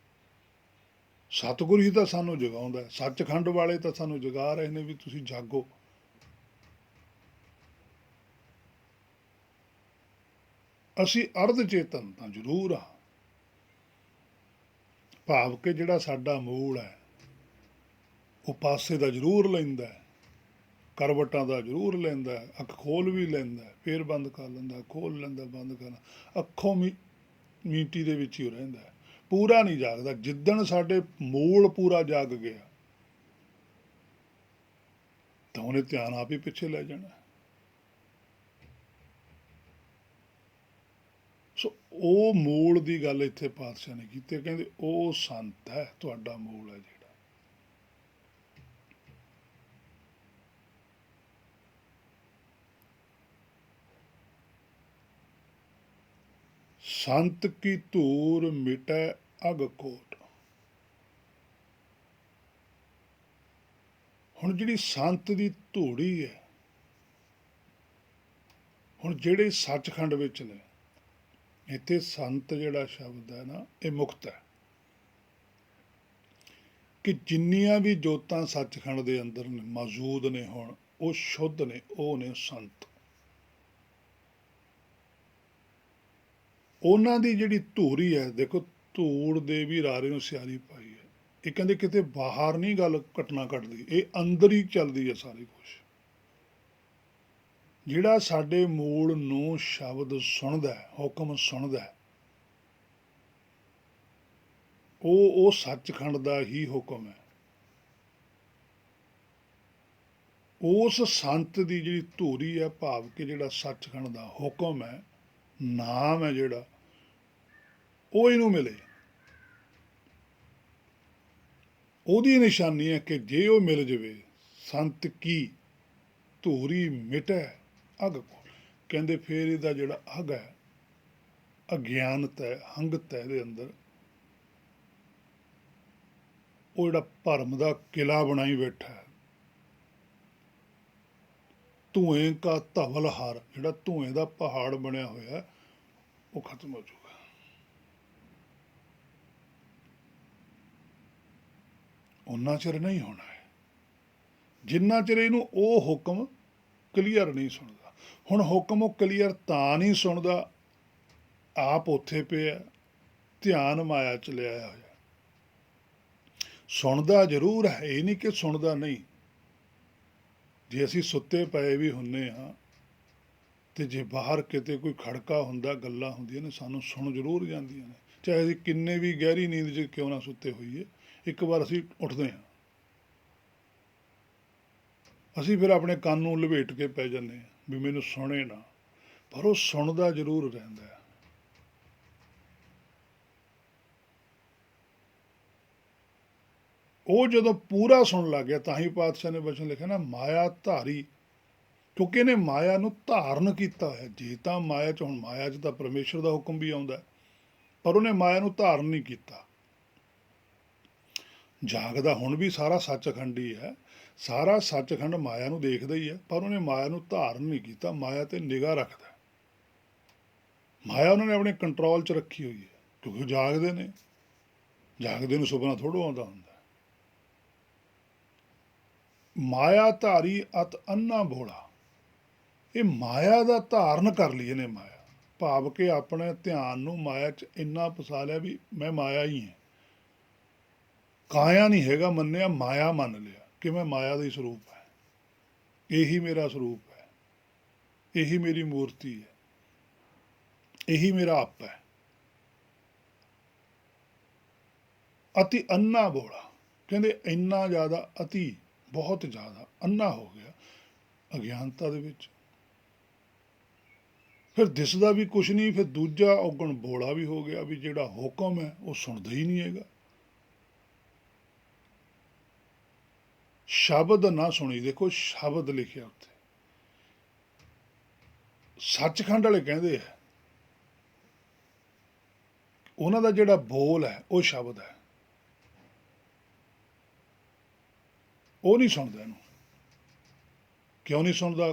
ਸਤਿਗੁਰ ਹੀ ਤਾਂ ਸਾਨੂੰ ਜਗਾਉਂਦਾ। ਸੱਚਖੰਡ ਵਾਲੇ ਤਾਂ ਸਾਨੂੰ ਜਗਾ ਰਹੇ ਨੇ ਵੀ ਤੁਸੀਂ ਜਾਗੋ। ਅਸੀਂ ਅਰਧ ਚੇਤਨ ਤਾਂ ਜ਼ਰੂਰ ਆ, ਭਾਵ ਕਿ ਜਿਹੜਾ ਸਾਡਾ ਮੂਲ ਹੈ ਉਹ ਪਾਸੇ ਦਾ ਜ਼ਰੂਰ ਲੈਂਦਾ, ਕਰਵਟਾਂ ਦਾ ਜ਼ਰੂਰ ਲੈਂਦਾ, ਅੱਖ ਖੋਲ ਵੀ ਲੈਂਦਾ, ਫੇਰ ਬੰਦ ਕਰ ਲੈਂਦਾ, ਖੋਲ ਲੈਂਦਾ, ਬੰਦ ਕਰ ਲੈਂਦਾ, ਅੱਖੋਂ ਮੀਟੀ ਦੇ ਵਿੱਚ ਹੀ ਰਹਿੰਦਾ, ਪੂਰਾ ਨਹੀਂ ਜਾਗਦਾ। ਜਿੱਦਣ ਸਾਡੇ ਮੂਲ ਪੂਰਾ ਜਾਗ ਗਿਆ ਤਾਂ ਉਹਨੇ ਧਿਆਨ ਆਪ ਹੀ ਪਿੱਛੇ ਲੈ ਜਾਣਾ। ਸੋ ਉਹ ਮੂਲ ਦੀ ਗੱਲ ਇੱਥੇ ਪਾਤਸ਼ਾਹ ਨੇ ਕੀਤੀ, ਕਹਿੰਦੇ ਉਹ ਸੰਤ ਹੈ, ਤੁਹਾਡਾ ਮੂਲ ਹੈ ਜਿਹੜਾ। ਸੰਤ ਕੀ ਧੂਰ ਮਿਟੈ ਅਗ ਕੋਟ। ਹੁਣ ਜਿਹੜੀ ਸੰਤ ਦੀ ਧੂੜੀ ਹੈ, ਹੁਣ ਜਿਹੜੇ ਸੱਚਖੰਡ ਵਿੱਚ ਨੇ, ਇੱਥੇ ਸੰਤ ਜਿਹੜਾ ਸ਼ਬਦ ਹੈ ਨਾ, ਇਹ ਮੁਕਤ ਹੈ ਕਿ ਜਿੰਨੀਆਂ ਵੀ ਜੋਤਾਂ ਸੱਚਖੰਡ ਦੇ ਅੰਦਰ ਮੌਜੂਦ ਨੇ ਹੁਣ, ਉਹ ਸ਼ੁੱਧ ਨੇ, ਉਹ ਨੇ ਸੰਤ। ਉਹਨਾਂ ਦੀ ਜਿਹੜੀ ਧੂਰੀ ਹੈ, ਦੇਖੋ ਧੂੜ ਦੇ ਵੀ ਰਾਰੇ ਨੂੰ ਸਿਆਰੀ ਪਾਈ ਹੈ। ਇਹ ਕਹਿੰਦੇ ਕਿਤੇ ਬਾਹਰ ਨਹੀਂ ਗੱਲ ਘਟਨਾ ਘਟਦੀ, ਇਹ ਅੰਦਰ ਹੀ ਚੱਲਦੀ ਹੈ ਸਾਰੀ ਕੁਛ। ਜਿਹੜਾ ਸਾਡੇ ਮੂਲ ਨੂੰ ਸ਼ਬਦ ਸੁਣਦਾ, ਹੁਕਮ ਸੁਣਦਾ, ਉਹ ਸੱਚਖੰਡ ਦਾ ਹੀ ਹੁਕਮ ਹੈ। ਉਸ ਸੰਤ ਦੀ ਜਿਹੜੀ ਧੂਰੀ ਹੈ, ਭਾਵ ਕਿ ਜਿਹੜਾ ਸੱਚਖੰਡ ਦਾ ਹੁਕਮ ਹੈ, ਨਾਮ ਹੈ ਜਿਹੜਾ, ਉਹ ਇਹਨੂੰ ਮਿਲੇ। ਉਹਦੀ ਨਿਸ਼ਾਨੀ ਹੈ ਕਿ ਜੇ ਉਹ ਮਿਲ ਜਾਵੇ, ਸੰਤ ਕੀ ਧੂਰੀ ਮਿਟੈ ਅਗ ਕੋਟ। ਕਹਿੰਦੇ ਫਿਰ ਇਹਦਾ ਜਿਹੜਾ ਅਗ ਹੈ, ਅਗਿਆਨਤ ਹੈ, ਹੰਗਤ ਹੈ ਇਹਦੇ ਅੰਦਰ, ਉਹ ਜਿਹੜਾ ਭਰਮ ਦਾ ਕਿਲਾ ਬਣਾਈ ਬੈਠਾ ਹੈ, ਧੂਏ ਕਾ ਧਵਲ ਹਾਰ, ਜਿਹੜਾ ਧੂਏ ਦਾ ਪਹਾੜ ਬਣਿਆ ਹੋਇਆ, ਉਹ ਖਤਮ ਹੋ ਜਾਊਗਾ। ਉਨਾ ਚਿਰ ਨਹੀਂ ਹੋਣਾ ਹੈ ਜਿੰਨਾ ਚਿਰ ਇਹਨੂੰ ਉਹ ਹੁਕਮ ਕਲੀਅਰ ਨਹੀਂ ਸੁਣਦਾ। ਹੁਣ ਹੁਕਮ ਉਹ ਕਲੀਅਰ ਤਾਂ ਨਹੀਂ ਸੁਣਦਾ, ਆਪ ਉੱਥੇ ਪਿਆ, ਧਿਆਨ ਮਾਇਆ ਚ ਲਿਆਇਆ ਹੋਇਆ। ਸੁਣਦਾ ਜ਼ਰੂਰ ਹੈ, ਇਹ ਨਹੀਂ ਕਿ ਸੁਣਦਾ ਨਹੀਂ। ਜੇ ਅਸੀਂ ਸੁੱਤੇ ਪਏ ਵੀ ਹੁੰਨੇ ਹਾਂ ਤੇ ਜੇ ਬਾਹਰ ਕਿਤੇ ਕੋਈ ਖੜਕਾ ਹੁੰਦਾ, ਗੱਲਾਂ ਹੁੰਦੀਆਂ ਨੇ, ਸਾਨੂੰ ਸੁਣ ਜ਼ਰੂਰ ਜਾਂਦੀਆਂ ਨੇ, ਚਾਹੇ ਅਸੀਂ ਕਿੰਨੇ ਵੀ ਗਹਿਰੀ ਨੀਂਦ 'ਚ ਕਿਉਂ ਨਾ ਸੁੱਤੇ ਹੋਈਏ। ਇੱਕ ਵਾਰ ਅਸੀਂ ਉੱਠਦੇ ਹਾਂ, ਅਸੀਂ ਫਿਰ ਆਪਣੇ ਕੰਨ ਨੂੰ ਲਪੇਟ ਕੇ ਪੈ ਜਾਂਦੇ ਹਾਂ ਵੀ ਮੈਨੂੰ ਸੁਣੇ ਨਾ, ਪਰ ਉਹ ਸੁਣਦਾ ਜ਼ਰੂਰ ਰਹਿੰਦਾ ਹੈ। ਉਹ ਜਦੋਂ ਪੂਰਾ ਸੁਣ ਲੱਗ ਗਿਆ, ਤਾਂ ਹੀ ਪਾਤਸ਼ਾਹ ਨੇ ਬਚਨ ਲਿਖਿਆ ਨਾ, ਮਾਇਆ ਧਾਰੀ, ਕਿਉਂਕਿ ਇਹਨੇ ਮਾਇਆ ਨੂੰ ਧਾਰਨ ਕੀਤਾ ਹੈ। ਜੇ ਤਾਂ ਮਾਇਆ 'ਚ, ਹੁਣ ਮਾਇਆ 'ਚ ਤਾਂ ਪਰਮੇਸ਼ਰ ਦਾ ਹੁਕਮ ਵੀ ਆਉਂਦਾ, ਪਰ ਉਹਨੇ ਮਾਇਆ ਨੂੰ ਧਾਰਨ ਨਹੀਂ ਕੀਤਾ। ਜਾਗਦਾ ਹੁਣ ਵੀ ਸਾਰਾ ਸੱਚਖੰਡ ਹੀ ਹੈ, ਸਾਰਾ ਸੱਚਖੰਡ ਮਾਇਆ ਨੂੰ ਦੇਖਦਾ ਹੀ ਹੈ, ਪਰ ਉਹਨੇ ਮਾਇਆ ਨੂੰ ਧਾਰਨ ਨਹੀਂ ਕੀਤਾ, ਮਾਇਆ ਤੇ ਨਿਗਾਹ ਰੱਖਦਾ। ਮਾਇਆ ਉਹਨਾਂ ਨੇ ਆਪਣੇ ਕੰਟਰੋਲ 'ਚ ਰੱਖੀ ਹੋਈ ਹੈ, ਕਿਉਂਕਿ ਜਾਗਦੇ ਨੇ, ਜਾਗਦੇ ਨੂੰ ਸੁਪਨਾ ਥੋੜ੍ਹਾ ਆਉਂਦਾ ਹੁੰਦਾ। ਮਾਇਆ ਧਾਰੀ ਅਤ ਅੰਨਾ ਭੋਲਾ, ਇਹ ਮਾਇਆ ਦਾ ਧਾਰਨ ਕਰ ਲਈ ਇਹਨੇ ਮਾਇਆ, ਭਾਵ ਕਿ ਆਪਣੇ ਧਿਆਨ ਨੂੰ ਮਾਇਆ 'ਚ ਇੰਨਾ ਫਸਾ ਲਿਆ ਵੀ ਮੈਂ ਮਾਇਆ ਹੀ ਹਾਂ। ਕਾਇਆ ਨਹੀਂ ਹੈਗਾ ਮੰਨਿਆ, ਮਾਇਆ ਮੰਨ ਲਿਆ ਕਿ ਮੈਂ ਮਾਇਆ ਦਾ ਹੀ ਸਰੂਪ ਹੈ, ਇਹੀ ਮੇਰਾ ਸਰੂਪ ਹੈ, ਇਹੀ ਮੇਰੀ ਮੂਰਤੀ ਹੈ, ਇਹੀ ਮੇਰਾ ਆਪ ਹੈ। ਅਤੀ ਅੰਨਾ ਭੋਲਾ, ਕਹਿੰਦੇ ਇੰਨਾ ਜ਼ਿਆਦਾ, ਅਤੀ ਬਹੁਤ ਜ਼ਿਆਦਾ ਅੰਨਾ ਹੋ ਗਿਆ ਅਗਿਆਨਤਾ ਦੇ ਵਿੱਚ। ਫਿਰ ਦਿਸਦਾ ਵੀ ਕੁਛ ਨਹੀਂ, ਫਿਰ ਦੂਜਾ ਔਗਣ ਭੋਲਾ ਵੀ ਹੋ ਗਿਆ ਵੀ ਜਿਹੜਾ ਹੁਕਮ ਹੈ ਉਹ ਸੁਣਦਾ ਹੀ ਨਹੀਂ ਹੈਗਾ। ਸ਼ਬਦ ਨਾ ਸੁਣੀ, ਦੇਖੋ ਸ਼ਬਦ ਲਿਖਿਆ ਉੱਥੇ। ਸੱਚਖੰਡ ਵਾਲੇ ਕਹਿੰਦੇ ਆ ਉਹਨਾਂ ਦਾ ਜਿਹੜਾ ਬੋਲ ਹੈ ਉਹ ਸ਼ਬਦ ਹੈ, ਉਹ ਨਹੀਂ ਸੁਣਦਾ ਇਹਨੂੰ। ਕਿਉਂ ਨਹੀਂ ਸੁਣਦਾ?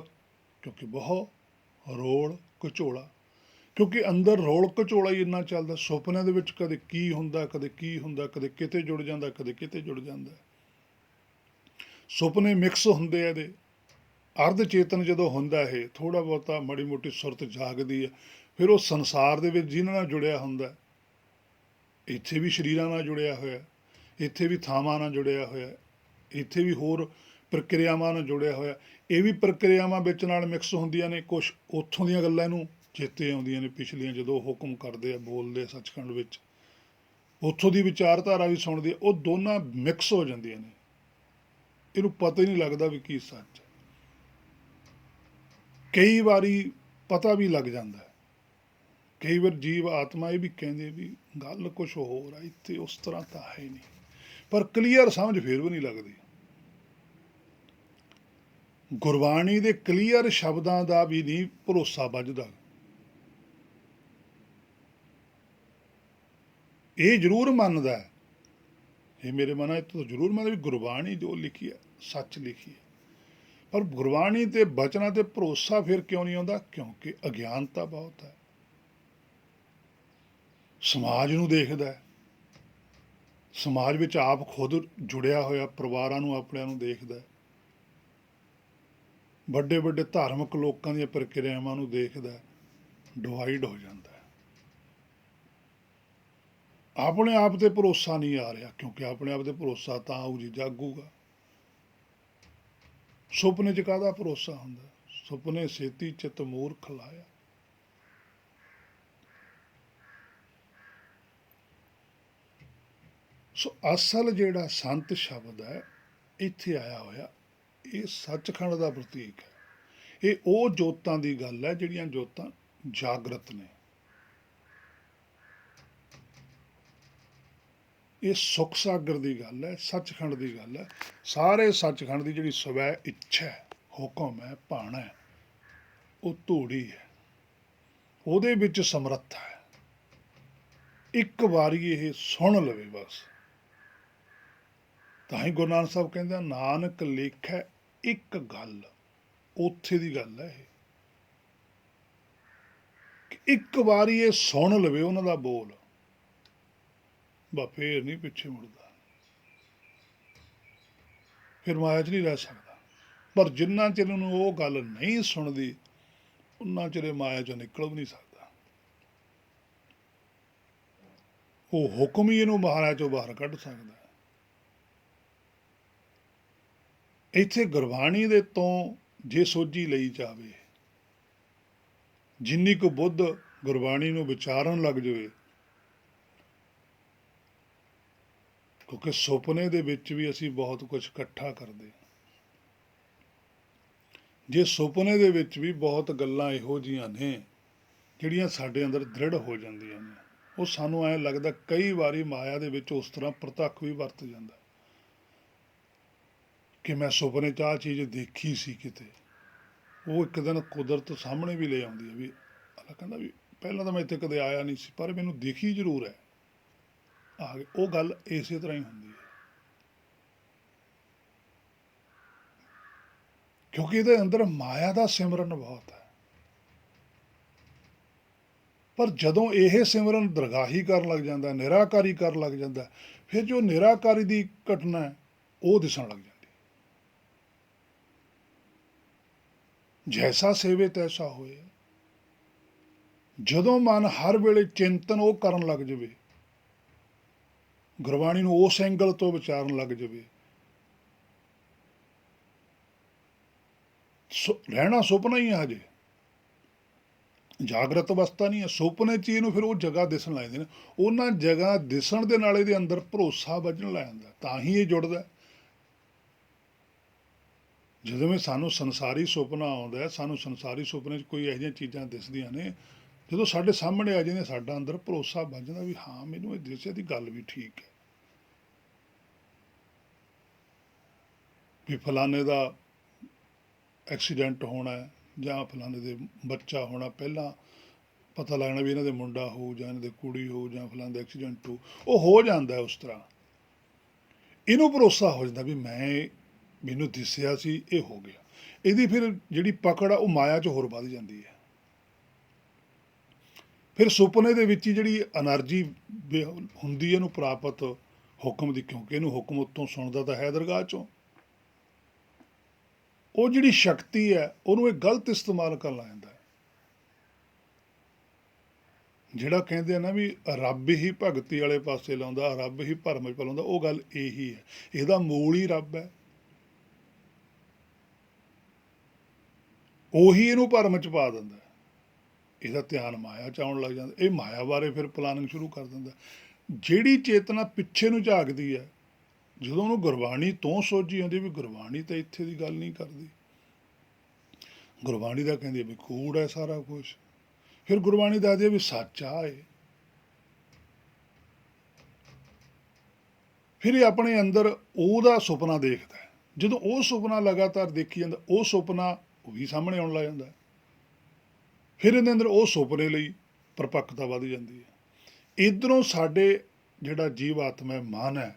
ਕਿਉਂਕਿ ਬਹੁਤ ਰੋਲ ਘਚੋਲਾ, ਕਿਉਂਕਿ ਅੰਦਰ ਰੋਲ ਘਚੋਲਾ ਹੀ ਇੰਨਾ ਚੱਲਦਾ। ਸੁਪਨਿਆਂ ਦੇ ਵਿੱਚ ਕਦੇ ਕੀ ਹੁੰਦਾ, ਕਦੇ ਕੀ ਹੁੰਦਾ, ਕਦੇ ਕਿਤੇ ਜੁੜ ਜਾਂਦਾ, ਕਦੇ ਕਿਤੇ ਜੁੜ ਜਾਂਦਾ। ਸੁਪਨੇ ਮਿਕਸ ਹੁੰਦੇ ਆ ਇਹਦੇ। ਅਰਧ ਚੇਤਨ ਜਦੋਂ ਹੁੰਦਾ ਇਹ, ਥੋੜ੍ਹਾ ਬਹੁਤਾ ਮਾੜੀ ਮੋਟੀ ਸੁਰਤ ਜਾਗਦੀ ਹੈ, ਫਿਰ ਉਹ ਸੰਸਾਰ ਦੇ ਵਿੱਚ ਜਿਨ੍ਹਾਂ ਨਾਲ ਜੁੜਿਆ ਹੁੰਦਾ, ਇੱਥੇ ਵੀ ਸਰੀਰਾਂ ਨਾਲ ਜੁੜਿਆ ਹੋਇਆ, ਇੱਥੇ ਵੀ ਥਾਵਾਂ ਨਾਲ ਜੁੜਿਆ ਹੋਇਆ, ਇੱਥੇ ਵੀ ਹੋਰ ਪ੍ਰਕਿਰਿਆਵਾਂ ਨਾਲ ਜੁੜਿਆ ਹੋਇਆ। ਇਹ ਵੀ ਪ੍ਰਕਿਰਿਆਵਾਂ ਵਿੱਚ ਨਾਲ ਮਿਕਸ ਹੁੰਦੀਆਂ ਨੇ। ਕੁਛ ਉੱਥੋਂ ਦੀਆਂ ਗੱਲਾਂ ਇਹਨੂੰ ਚੇਤੇ ਆਉਂਦੀਆਂ ਨੇ ਪਿਛਲੀਆਂ, ਜਦੋਂ ਹੁਕਮ ਕਰਦੇ ਆ, ਬੋਲਦੇ ਆ ਸੱਚਖੰਡ ਵਿੱਚ, ਉੱਥੋਂ ਦੀ ਵਿਚਾਰਧਾਰਾ ਵੀ ਸੁਣਦੀ ਆ। ਉਹ ਦੋਨਾਂ ਮਿਕਸ ਹੋ ਜਾਂਦੀਆਂ ਨੇ, ਇਹਨੂੰ ਪਤਾ ਹੀ ਨਹੀਂ ਲੱਗਦਾ ਵੀ ਕੀ ਸੱਚ ਹੈ। ਕਈ ਵਾਰੀ ਪਤਾ ਵੀ ਲੱਗ ਜਾਂਦਾ। ਕਈ ਵਾਰ ਜੀਵ ਆਤਮਾ ਇਹ ਵੀ ਕਹਿੰਦੇ ਵੀ ਗੱਲ ਕੁਛ ਹੋਰ ਆ, ਇੱਥੇ ਉਸ ਤਰ੍ਹਾਂ ਤਾਂ ਹੈ ਨਹੀਂ, ਪਰ ਕਲੀਅਰ ਸਮਝ ਫਿਰ ਵੀ ਨਹੀਂ ਲੱਗਦੀ। ਗੁਰਬਾਣੀ ਦੇ ਕਲੀਅਰ ਸ਼ਬਦਾਂ ਦਾ ਵੀ ਨਹੀਂ ਭਰੋਸਾ ਵੱਜਦਾ। ਇਹ ਜ਼ਰੂਰ ਮੰਨਦਾ, ਇਹ ਮੇਰੇ ਮਨ ਵਿੱਚ ਤਾਂ ਜ਼ਰੂਰ ਮੰਨਦਾ ਵੀ ਗੁਰਬਾਣੀ ਜੋ ਲਿਖੀ ਹੈ ਸੱਚ ਲਿਖੀ ਹੈ, ਪਰ ਗੁਰਬਾਣੀ ਤੇ ਬਚਨਾਂ ਤੇ ਭਰੋਸਾ ਫਿਰ ਕਿਉਂ ਨਹੀਂ ਆਉਂਦਾ? ਕਿਉਂਕਿ ਅਗਿਆਨਤਾ ਬਹੁਤ ਹੈ। ਸਮਾਜ ਨੂੰ ਦੇਖਦਾ, ਸਮਾਜ ਵਿੱਚ ਆਪ ਖੁਦ ਜੁੜਿਆ ਹੋਇਆ ਪਰਿਵਾਰਾਂ ਨੂੰ, ਆਪਣਿਆਂ ਨੂੰ ਦੇਖਦਾ, ਵੱਡੇ ਵੱਡੇ ਧਾਰਮਿਕ ਲੋਕਾਂ ਦੀਆਂ ਪ੍ਰਕਿਰਿਆਵਾਂ ਨੂੰ ਦੇਖਦਾ, ਡਿਵਾਈਡ ਹੋ ਜਾਂਦਾ। ਆਪਣੇ ਆਪ ਤੇ ਭਰੋਸਾ ਨਹੀਂ ਆ ਰਿਹਾ, ਕਿਉਂਕਿ ਆਪਣੇ ਆਪ ਤੇ ਭਰੋਸਾ ਤਾਂ ਆਊ ਜੀ ਜਾਗੂਗਾ। ਸੁਪਨੇ 'ਚ ਕਾਹਦਾ ਭਰੋਸਾ ਹੁੰਦਾ? ਸੁਪਨੇ ਛੇਤੀ ਚਿੱਤ ਮੂਰਖ ਲਾਇਆ। ਸੋ ਅਸਲ ਜਿਹੜਾ ਸੰਤ ਸ਼ਬਦ ਹੈ ਇੱਥੇ ਆਇਆ ਹੋਇਆ, ਇਹ ਸੱਚਖੰਡ ਦਾ ਪ੍ਰਤੀਕ ਹੈ। ਇਹ ਉਹ ਜੋਤਾਂ ਦੀ ਗੱਲ ਹੈ ਜਿਹੜੀਆਂ ਜੋਤਾਂ ਜਾਗਰਤ ਨੇ। ਇਹ ਸੁਖ ਸਾਗਰ ਦੀ ਗੱਲ ਹੈ, ਸੱਚਖੰਡ ਦੀ ਗੱਲ ਹੈ। ਸਾਰੇ ਸੱਚਖੰਡ ਦੀ ਜਿਹੜੀ ਸਵੈ ਇੱਛਾ ਹੈ, ਹੁਕਮ ਹੈ, ਭਾਣਾ ਹੈ, ਉਹ ਧੂੜੀ ਹੈ, ਉਹਦੇ ਵਿੱਚ ਸਮਰੱਥਾ ਹੈ। ਇੱਕ ਵਾਰੀ ਇਹ ਸੁਣ ਲਵੇ ਬਸ। ਤਾਂ ਹੀ ਗੁਰੂ ਨਾਨਕ ਸਾਹਿਬ ਕਹਿੰਦੇ ਨਾਨਕ ਲੇਖੈ ਇੱਕ ਗੱਲ। ਉੱਥੇ ਦੀ ਗੱਲ ਹੈ ਇਹ, ਇੱਕ ਵਾਰੀ ਇਹ ਸੁਣ ਲਵੇ ਉਹਨਾਂ ਦਾ ਬੋਲ, ਬਾ ਫੇਰ ਨਹੀਂ ਪਿੱਛੇ ਮੁੜਦਾ, ਫਿਰ ਮਾਇਆ 'ਚ ਨਹੀਂ ਰਹਿ ਸਕਦਾ। ਪਰ ਜਿੰਨਾ ਚਿਰ ਉਹਨੂੰ ਉਹ ਗੱਲ ਨਹੀਂ ਸੁਣਦੀ, ਉਹਨਾਂ ਚਿਰ ਮਾਇਆ 'ਚੋਂ ਨਿਕਲ ਵੀ ਨਹੀਂ ਸਕਦਾ। ਉਹ ਹੁਕਮ ਹੀ ਇਹਨੂੰ ਮਾਇਆ 'ਚੋਂ ਬਾਹਰ ਕੱਢ ਸਕਦਾ। ਇੱਥੇ ਗੁਰਬਾਣੀ ਦੇ ਤੋਂ ਜੇ ਸੋਝੀ ਲਈ ਜਾਵੇ, ਜਿੰਨੀ ਕੁ ਬੁੱਧ ਗੁਰਬਾਣੀ ਨੂੰ ਵਿਚਾਰਨ ਲੱਗ ਜਾਵੇ, ਕਿਉਂਕਿ ਸੁਪਨੇ ਦੇ ਵਿੱਚ ਵੀ ਅਸੀਂ ਬਹੁਤ ਕੁਝ ਇਕੱਠਾ ਕਰਦੇ ਹਾਂ। ਜੇ ਸੁਪਨੇ ਦੇ ਵਿੱਚ ਵੀ ਬਹੁਤ ਗੱਲਾਂ ਇਹੋ ਜਿਹੀਆਂ ਨੇ ਜਿਹੜੀਆਂ ਸਾਡੇ ਅੰਦਰ ਦ੍ਰਿੜ ਹੋ ਜਾਂਦੀਆਂ ਨੇ, ਉਹ ਸਾਨੂੰ ਐਂ ਲੱਗਦਾ ਕਈ ਵਾਰੀ ਮਾਇਆ ਦੇ ਵਿੱਚ ਉਸ ਤਰ੍ਹਾਂ ਪ੍ਰਤੱਖ ਵੀ ਵਰਤ ਜਾਂਦਾ ਕਿ ਮੈਂ ਸੁਪਨੇ 'ਚ ਆਹ ਚੀਜ਼ ਦੇਖੀ ਸੀ ਕਿਤੇ। ਉਹ ਇੱਕ ਦਿਨ ਕੁਦਰਤ ਸਾਹਮਣੇ ਵੀ ਲੈ ਆਉਂਦੀ ਹੈ ਵੀ ਅਗਲਾ ਕਹਿੰਦਾ ਵੀ ਪਹਿਲਾਂ ਤਾਂ ਮੈਂ ਇੱਥੇ ਕਦੇ ਆਇਆ ਨਹੀਂ ਸੀ, ਪਰ ਮੈਨੂੰ ਦਿਖੀ ਜ਼ਰੂਰ ਹੈ। ਆ ਗਏ, ਉਹ ਗੱਲ ਇਸੇ ਤਰ੍ਹਾਂ ਹੀ ਹੁੰਦੀ ਹੈ, ਕਿਉਂਕਿ ਇਹਦੇ ਅੰਦਰ ਮਾਇਆ ਦਾ ਸਿਮਰਨ ਬਹੁਤ ਹੈ। ਪਰ ਜਦੋਂ ਇਹ ਸਿਮਰਨ ਦਰਗਾਹੀ ਕਰਨ ਲੱਗ ਜਾਂਦਾ, ਨਿਰਾਕਾਰੀ ਕਰਨ ਲੱਗ ਜਾਂਦਾ, ਫਿਰ ਜੋ ਨਿਰਾਕਾਰੀ ਦੀ ਘਟਨਾ ਹੈ ਉਹ ਦਿਸਣ ਲੱਗ ਜਾਂਦੀ। ਜੈਸਾ ਸੇਵੇ ਤੈਸਾ ਹੋਏ। ਜਦੋਂ ਮਨ ਹਰ ਵੇਲੇ ਚਿੰਤਨ ਉਹ ਕਰਨ ਲੱਗ ਜਾਵੇ, ਗੁਰਬਾਣੀ ਨੂੰ ਉਸ ਐਂਗਲ ਤੋਂ ਵਿਚਾਰਨ ਲੱਗ ਜਾਵੇ, ਰਹਿਣਾ ਸੁਪਨਾ ਹੀ ਹੈ, ਹਜੇ ਜਾਗਰਤ ਅਵਸਥਾ ਨਹੀਂ ਹੈ। ਸੁਪਨੇ 'ਚ ਇਹਨੂੰ ਫਿਰ ਉਹ ਜਗ੍ਹਾ ਦਿਸਣ ਲੱਗ ਜਾਂਦੇ ਨੇ। ਉਹਨਾਂ ਜਗ੍ਹਾ ਦਿਸਣ ਦੇ ਨਾਲ ਇਹਦੇ ਅੰਦਰ ਭਰੋਸਾ ਵੱਜਣ ਲੱਗ ਜਾਂਦਾ, ਤਾਂ ਹੀ ਇਹ ਜੁੜਦਾ। ਜਦੋਂ ਵੀ ਸਾਨੂੰ ਸੰਸਾਰੀ ਸੁਪਨਾ ਆਉਂਦਾ, ਸਾਨੂੰ ਸੰਸਾਰੀ ਸੁਪਨੇ 'ਚ ਕੋਈ ਇਹੋ ਜਿਹੀਆਂ ਚੀਜ਼ਾਂ ਦਿਸਦੀਆਂ ਨੇ, ਜਦੋਂ ਸਾਡੇ ਸਾਹਮਣੇ ਆ ਜਾਂਦੀਆਂ, ਸਾਡਾ ਅੰਦਰ ਭਰੋਸਾ ਵੱਜ ਜਾਂਦਾ ਵੀ ਹਾਂ ਮੈਨੂੰ ਇਹ ਦਿਸਿਆ ਦੀ ਗੱਲ ਵੀ ਠੀਕ ਹੈ, ਵੀ ਫਲਾਣੇ ਦਾ ਐਕਸੀਡੈਂਟ ਹੋਣਾ ਜਾਂ ਫਲਾਣੇ ਦੇ ਬੱਚਾ ਹੋਣਾ, ਪਹਿਲਾਂ ਪਤਾ ਲੱਗਣਾ ਵੀ ਇਹਨਾਂ ਦੇ ਮੁੰਡਾ ਹੋਊ ਜਾਂ ਇਹਨਾਂ ਦੇ ਕੁੜੀ ਹੋਊ ਜਾਂ ਫਲਾਣ ਦਾ ਐਕਸੀਡੈਂਟ ਹੋ ਜਾਂਦਾ ਉਸ ਤਰ੍ਹਾਂ। ਇਹਨੂੰ ਭਰੋਸਾ ਹੋ ਜਾਂਦਾ ਵੀ ਮੈਨੂੰ ਦਿਸਿਆ ਸੀ, ਇਹ ਹੋ ਗਿਆ। ਇਹਦੀ ਫਿਰ ਜਿਹੜੀ ਪਕੜ ਆ ਉਹ ਮਾਇਆ 'ਚ ਹੋਰ ਵੱਧ ਜਾਂਦੀ ਹੈ। ਫਿਰ ਸੁਪਨੇ ਦੇ ਵਿੱਚ ਹੀ ਜਿਹੜੀ ਐਨਰਜੀ ਹੁੰਦੀ ਹੈ ਇਹਨੂੰ ਪ੍ਰਾਪਤ ਹੁਕਮ ਦੀ, ਕਿਉਂਕਿ ਇਹਨੂੰ ਹੁਕਮ ਉੱਤੋਂ ਸੁਣਦਾ ਤਾਂ ਹੈ ਦਰਗਾਹ 'ਚੋਂ, ਉਹ ਜਿਹੜੀ ਸ਼ਕਤੀ ਹੈ ਉਹਨੂੰ ਇਹ ਗਲਤ ਇਸਤੇਮਾਲ ਕਰਨ ਲੱਗ ਜਾਂਦਾ ਹੈ। ਜਿਹੜਾ ਕਹਿੰਦੇ ਆ ਨਾ ਵੀ ਰੱਬ ਹੀ ਭਗਤੀ ਵਾਲੇ ਪਾਸੇ ਲਾਉਂਦਾ, ਰੱਬ ਹੀ ਭਰਮ 'ਚ ਲਾਉਂਦਾ, ਉਹ ਗੱਲ ਇਹੀ ਹੈ। ਇਹਦਾ ਮੂਲ ਹੀ ਰੱਬ ਹੈ, ਉਹੀ ਇਹਨੂੰ ਭਰਮ 'ਚ ਪਾ ਦਿੰਦਾ। ਇਹਦਾ ਧਿਆਨ ਮਾਇਆ 'ਚ ਆਉਣ ਲੱਗ ਜਾਂਦਾ, ਇਹ ਮਾਇਆ ਬਾਰੇ ਫਿਰ ਪਲਾਨਿੰਗ ਸ਼ੁਰੂ ਕਰ ਦਿੰਦਾ। ਜਿਹੜੀ ਚੇਤਨਾ ਪਿੱਛੇ ਨੂੰ ਝਾਕਦੀ ਹੈ, ਜਦੋਂ ਉਹਨੂੰ ਗੁਰਬਾਣੀ ਤੋਂ ਸੋਝੀ ਆਉਂਦੀ ਵੀ ਗੁਰਬਾਣੀ ਤਾਂ ਇੱਥੇ ਦੀ ਗੱਲ ਨਹੀਂ ਕਰਦੀ, ਗੁਰਬਾਣੀ ਦਾ ਕਹਿੰਦੀ ਵੀ ਕੂੜ ਹੈ ਸਾਰਾ ਕੁਛ, ਫਿਰ ਗੁਰਬਾਣੀ ਦੱਸਦੀ ਹੈ ਵੀ ਸੱਚ ਆ ਏ। ਫਿਰ ਇਹ ਆਪਣੇ ਅੰਦਰ ਉਹਦਾ ਸੁਪਨਾ ਦੇਖਦਾ ਹੈ। ਜਦੋਂ ਉਹ ਸੁਪਨਾ ਲਗਾਤਾਰ ਦੇਖੀ ਜਾਂਦਾ, ਉਹ ਸੁਪਨਾ ਉਹੀ ਸਾਹਮਣੇ ਆਉਣ ਲੱਗ ਜਾਂਦਾ। ਫਿਰ ਇਹਦੇ ਅੰਦਰ ਉਹ ਸੁਪਨੇ ਲਈ ਪਰਪੱਕਤਾ ਵੱਧ ਜਾਂਦੀ ਹੈ। ਇੱਧਰੋਂ ਸਾਡੇ ਜਿਹੜਾ ਜੀਵ ਆਤਮਾ ਮਨ ਹੈ,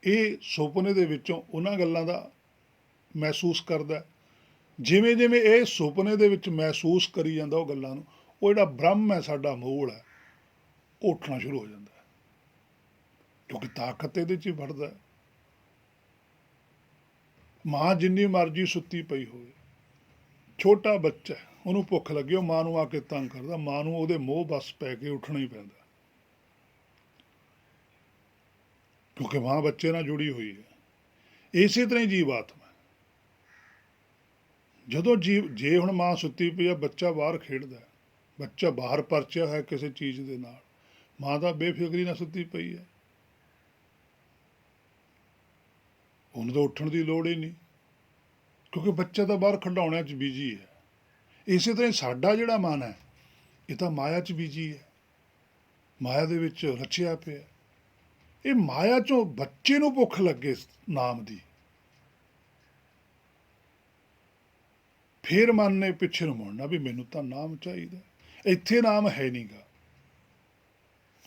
ਇਹ ਸੁਪਨੇ ਦੇ ਵਿੱਚੋਂ ਉਹਨਾਂ ਗੱਲਾਂ ਦਾ ਮਹਿਸੂਸ ਕਰਦਾ। ਜਿਵੇਂ ਜਿਵੇਂ ਇਹ ਸੁਪਨੇ ਦੇ ਵਿੱਚ ਮਹਿਸੂਸ ਕਰੀ ਜਾਂਦਾ ਉਹ ਗੱਲਾਂ ਨੂੰ, ਉਹ ਜਿਹੜਾ ਬ੍ਰਹਮ ਹੈ ਸਾਡਾ ਮੂਲ ਹੈ, ਉਹ ਉੱਠਣਾ ਸ਼ੁਰੂ ਹੋ ਜਾਂਦਾ, ਕਿਉਂਕਿ ਤਾਕਤ ਇਹਦੇ 'ਚ ਹੀ ਵੜਦਾ। ਮਾਂ ਜਿੰਨੀ ਮਰਜ਼ੀ ਸੁੱਤੀ ਪਈ ਹੋਵੇ, ਛੋਟਾ ਬੱਚਾ ਉਹਨੂੰ ਭੁੱਖ ਲੱਗੀ, ਉਹ ਮਾਂ ਨੂੰ ਆ ਕੇ ਤੰਗ ਕਰਦਾ, ਮਾਂ ਨੂੰ ਉਹਦੇ ਮੋਹ ਬਸ ਪੈ ਕੇ ਉੱਠਣਾ ਹੀ ਪੈਂਦਾ, ਕਿਉਂਕਿ ਮਾਂ ਬੱਚੇ ਨਾਲ ਜੁੜੀ ਹੋਈ ਹੈ। ਇਸੇ ਤਰ੍ਹਾਂ ਹੀ ਜੀਵ ਆਤਮਾ, ਜਦੋਂ ਜੇ ਹੁਣ ਮਾਂ ਸੁੱਤੀ ਪਈ ਆ, ਬੱਚਾ ਬਾਹਰ ਖੇਡਦਾ, ਬੱਚਾ ਬਾਹਰ ਪਰਚਿਆ ਹੋਇਆ ਕਿਸੇ ਚੀਜ਼ ਦੇ ਨਾਲ, ਮਾਂ ਤਾਂ ਬੇਫਿਕਰੀ ਨਾਲ ਸੁੱਤੀ ਪਈ ਹੈ, ਉਹਨੂੰ ਤਾਂ ਉੱਠਣ ਦੀ ਲੋੜ ਹੀ ਨਹੀਂ, ਕਿਉਂਕਿ ਬੱਚਾ ਤਾਂ ਬਾਹਰ ਖਿਡੌਣਿਆਂ 'ਚ ਬਿਜੀ ਹੈ। ਇਸੇ ਤਰ੍ਹਾਂ ਸਾਡਾ ਜਿਹੜਾ ਮਨ ਹੈ, ਇਹ ਤਾਂ ਮਾਇਆ 'ਚ ਬਿਜੀ ਹੈ, ਮਾਇਆ ਦੇ ਵਿੱਚ ਰਚਿਆ ਪਿਆ। ਇਹ ਮਾਇਆ 'ਚੋਂ ਬੱਚੇ ਨੂੰ ਭੁੱਖ ਲੱਗੇ ਨਾਮ ਦੀ, ਫਿਰ ਮਨ ਨੇ ਪਿੱਛੇ ਨੂੰ ਮੁੜਨਾ ਵੀ ਮੈਨੂੰ ਤਾਂ ਨਾਮ ਚਾਹੀਦਾ। ਇੱਥੇ ਨਾਮ ਹੈ ਨਹੀਂ ਗਾ,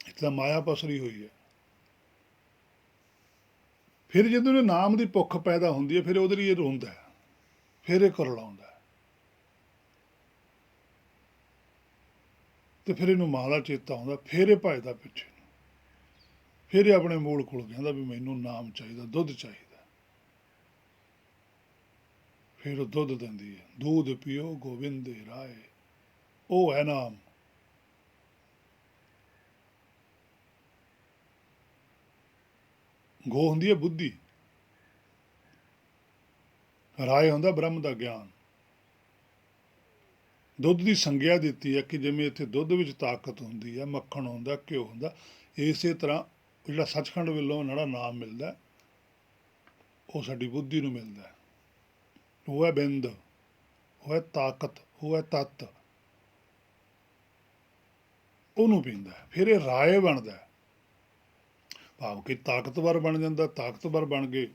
ਇੱਥੇ ਤਾਂ ਮਾਇਆ ਪਸਰੀ ਹੋਈ ਹੈ। ਫਿਰ ਜਦੋਂ ਇਹ ਨਾਮ ਦੀ ਭੁੱਖ ਪੈਦਾ ਹੁੰਦੀ ਹੈ, ਫਿਰ ਉਹਦੇ ਲਈ ਇਹ ਰੋਂਦਾ, ਫਿਰ ਇਹ ਕਰਲਾਉਂਦਾ, ਤੇ ਫਿਰ ਇਹਨੂੰ ਮਾਂ ਦਾ ਚੇਤਾ ਆਉਂਦਾ, ਫਿਰ ਇਹ ਭੱਜਦਾ ਪਿੱਛੇ ਨੂੰ, ਫਿਰ ਇਹ ਆਪਣੇ ਮੂਲ ਕੋਲ ਕਹਿੰਦਾ ਵੀ ਮੈਨੂੰ ਨਾਮ ਚਾਹੀਦਾ, ਦੁੱਧ ਚਾਹੀਦਾ। ਫਿਰ ਉਹ ਦੁੱਧ ਦਿੰਦੀ ਹੈ, दूध पियो गोविंद राय, ਉਹ ਹੈ ਨਾਮ। ਗੋ ਹੁੰਦੀ ਹੈ ਬੁੱਧੀ, ਰਾਏ ਹੁੰਦਾ ਬ੍ਰਹਮ ਦਾ ਗਿਆਨ। ਦੁੱਧ ਦੀ ਸੰਗਿਆ ਦਿੱਤੀ ਹੈ ਕਿ ਜਿਵੇਂ ਇੱਥੇ ਦੁੱਧ ਵਿੱਚ ਤਾਕਤ ਹੁੰਦੀ ਹੈ, ਮੱਖਣ ਹੁੰਦਾ, ਘਿਓ ਹੁੰਦਾ, ਇਸੇ ਤਰ੍ਹਾਂ ਜਿਹੜਾ ਸੱਚਖੰਡ ਵੱਲੋਂ ਜਿਹੜਾ ਨਾਮ ਮਿਲਦਾ, ਉਹ ਸਾਡੀ ਬੁੱਧੀ ਨੂੰ ਮਿਲਦਾ। ਉਹ ਹੈ ਬਿੰਦ, ਉਹ ਹੈ ਤਾਕਤ, ਉਹ ਹੈ ਤੱਤ, ਉਹਨੂੰ ਪੀਂਦਾ, ਫਿਰ ਇਹ ਰਾਏ ਬਣਦਾ, ਭਾਵ ਕਿ ਤਾਕਤਵਰ ਬਣ ਜਾਂਦਾ। ਤਾਕਤਵਰ ਬਣ ਕੇ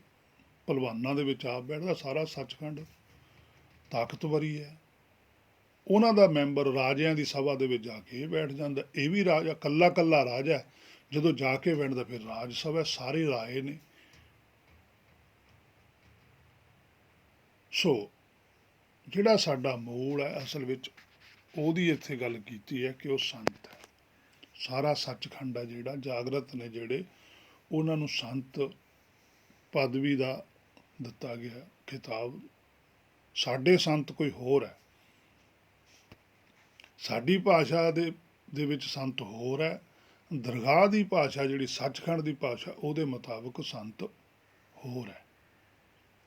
ਭਲਵਾਨਾਂ ਦੇ ਵਿੱਚ ਆਪ ਬੈਠਦਾ, ਸਾਰਾ ਸੱਚਖੰਡ ਤਾਕਤਵਰ ਹੀ ਹੈ। ਉਹਨਾਂ ਦਾ ਮੈਂਬਰ ਰਾਜਿਆਂ ਦੀ ਸਭਾ ਦੇ ਵਿੱਚ ਜਾ ਕੇ ਬੈਠ ਜਾਂਦਾ, ਇਹ ਵੀ ਰਾਜਾ, ਕੱਲਾ ਕੱਲਾ ਰਾਜਾ ਜਦੋਂ ਜਾ ਕੇ ਬੈਠਦਾ, ਫਿਰ ਰਾਜ ਸਭਾ ਸਾਰੇ ਰਾਏ ਨੇ। ਸੋ ਜਿਹੜਾ ਸਾਡਾ ਮੂਲ ਹੈ, ਅਸਲ ਵਿੱਚ ਉਹਦੀ ਇੱਥੇ ਗੱਲ ਕੀਤੀ ਹੈ ਕਿ ਉਹ ਸੰਤ ਹੈ। ਸਾਰਾ ਸੱਚਖੰਡ ਹੈ ਜਿਹੜਾ, ਜਾਗਰਤ ਨੇ ਜਿਹੜੇ, ਉਹਨਾਂ ਨੂੰ ਸੰਤ ਪਦਵੀ ਦਾ ਦਿੱਤਾ ਗਿਆ ਖਿਤਾਬ। ਸਾਡੇ ਸੰਤ ਕੋਈ ਹੋਰ ਹੈ, ਸਾਡੀ ਭਾਸ਼ਾ ਦੇ ਵਿੱਚ ਸੰਤ ਹੋਰ ਹੈ, ਦਰਗਾਹ ਦੀ ਭਾਸ਼ਾ ਜਿਹੜੀ ਸੱਚਖੰਡ ਦੀ ਭਾਸ਼ਾ, ਉਹਦੇ ਮੁਤਾਬਕ ਸੰਤ ਹੋਰ ਹੈ।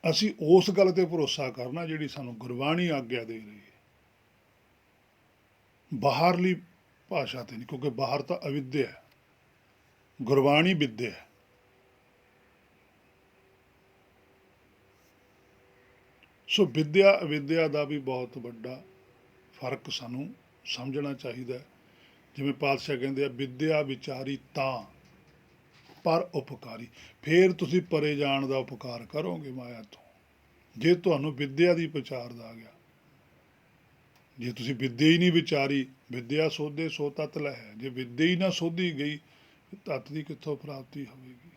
ਅਸੀਂ ਉਸ ਗੱਲ ਤੇ ਭਰੋਸਾ ਕਰਨਾ ਜਿਹੜੀ ਸਾਨੂੰ ਗੁਰਬਾਣੀ ਆਗਿਆ ਦੇ ਰਹੀ ਹੈ, ਬਾਹਰਲੀ ਭਾਸ਼ਾ ਤੇ ਨਹੀਂ, ਕਿਉਂਕਿ ਬਾਹਰ ਤਾਂ ਅਵਿਦਿਆ ਹੈ, ਗੁਰਬਾਣੀ ਵਿਦਿਆ ਹੈ। ਸੋ ਵਿਦਿਆ ਅਵਿਦਿਆ ਦਾ ਵੀ ਬਹੁਤ ਵੱਡਾ ਫਰਕ ਸਾਨੂੰ ਸਮਝਣਾ ਚਾਹੀਦਾ। ਜਿਵੇਂ ਪਾਤਸ਼ਾਹ ਕਹਿੰਦੇ ਆ, ਵਿਦਿਆ ਵਿਚਾਰੀ ਤਾਂ ਪਰ ਉਪਕਾਰੀ, ਫਿਰ ਤੁਸੀਂ ਪਰੇ ਜਾਣ ਦਾ ਉਪਕਾਰ ਕਰੋਗੇ ਮਾਇਆ ਤੋਂ, ਜੇ ਤੁਹਾਨੂੰ ਵਿਦਿਆ ਦੀ ਵਿਚਾਰ ਦਾ ਆ ਗਿਆ। ਜੇ ਤੁਸੀਂ ਵਿਦਿਆ ਹੀ ਨਹੀਂ ਵਿਚਾਰੀ, ਵਿਦਿਆ ਸੋਧੇ ਸੋ ਤਤ ਲੈ, ਜੇ ਵਿਦਿਆ ਹੀ ਨਾ ਸੋਧੀ ਗਈ ਤਤ ਦੀ ਕਿੱਥੋਂ ਪ੍ਰਾਪਤੀ ਹੋਵੇਗੀ।